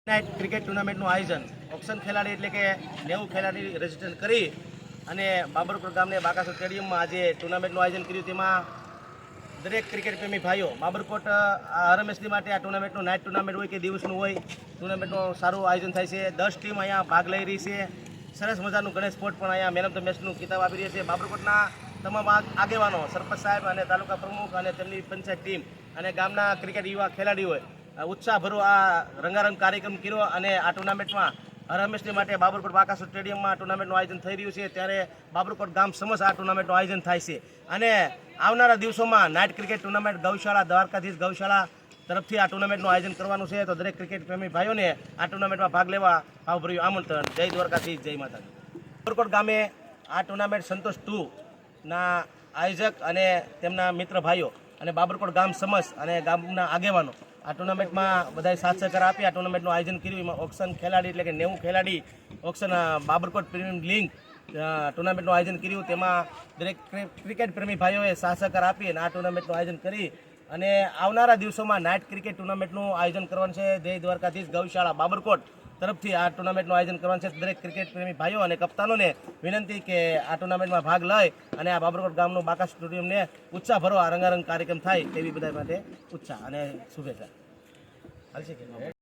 Night cricket ટુર્નામેન્ટનું આયોજન option ખેલાડી એટલે કે 90 ખેલાડી રજીસ્ટ્રેશન કરી અને બાબરકોટ ગામને બાકાસુર સ્ટેડિયમમાં આજે ટુર્નામેન્ટનું આયોજન કર્યું। તેમાં દરેક ક્રિકેટ પ્રેમી ભાઈઓ બાબરકોટ હર હંમેશની માટે આ ટુર્નામેન્ટનું નાઇટ ટુર્નામેન્ટ હોય કે દિવસનું હોય ટુર્નામેન્ટનું સારું આયોજન થાય છે। 10 ટીમ અહીંયા ભાગ લઈ રહી છે। સરસ મજાનું ગણેશ સ્પોર્ટ પણ અહીંયા મેન ઓફ ધ મેચનું કિતાબ આપી રહ્યા છે। બાબરકોટના તમામ આગેવાનો સરપંચ સાહેબ અને તાલુકા પ્રમુખ અને તેમની પંચાયત ટીમ અને ગામના ક્રિકેટ યુવા ખેલાડીઓએ ઉત્સાહભરો આ રંગારંગ કાર્યક્રમ કર્યો અને આ ટુર્નામેન્ટમાં હર હંમેશની માટે બાબરકોટ બાકાસુર સ્ટેડિયમમાં ટુર્નામેન્ટનું આયોજન થઈ રહ્યું છે। ત્યારે બાબરકોટ ગામ સમક્ષ આ ટુર્નામેન્ટનું આયોજન થાય છે અને આવનારા દિવસોમાં નાઇટ ક્રિકેટ ટુર્નામેન્ટ ગૌશાળા દ્વારકાધીશ ગૌશાળા તરફથી આ ટુર્નામેન્ટનું આયોજન કરવાનું છે। તો દરેક ક્રિકેટ પ્રેમી ભાઈઓને આ ટુર્નામેન્ટમાં ભાગ લેવા ભાવભર્યું આમંત્રણ। જય દ્વારકાધીશ, જય માતાજી। બાબરકોટ ગામે આ ટુર્નામેન્ટ સંતોષ 2ના આયોજક અને તેમના મિત્ર ભાઈઓ અને બાબરકોટ ગામ સમક્ષ અને ગામના આગેવાનો આ ટુર્નામેન્ટમાં બધાએ સાથ સહકાર આપી આ ટુર્નામેન્ટનું આયોજન કર્યું। એમાં ઓક્શન ખેલાડી એટલે કે 90 ખેલાડી ઓક્શન બાબરકોટ પ્રીમિયમ લીગ ટુર્નામેન્ટનું આયોજન કર્યું। તેમાં દરેક ક્રિકેટ પ્રેમી ભાઈઓએ સાથ સહકાર આપી અને આ ટુર્નામેન્ટનું આયોજન કરી અને આવનારા દિવસોમાં નાઇટ ક્રિકેટ ટુર્નામેન્ટનું આયોજન કરવાનું છે। જય દ્વારકાધીશ ગૌશાળા બાબરકોટ તરફથી આ ટુર્નામેન્ટનું આયોજન કરવાનું છે। દરેક ક્રિકેટ પ્રેમી ભાઈઓ અને કપ્તાનોને વિનંતી કે આ ટુર્નામેન્ટમાં ભાગ લઈ અને આ બાબરકોટ ગામનું બાકાસુર સ્ટેડિયમને ઉત્સાહભરો આ રંગારંગ કાર્યક્રમ થાય તેવી બધા માટે ઉત્સાહ અને શુભેચ્છા।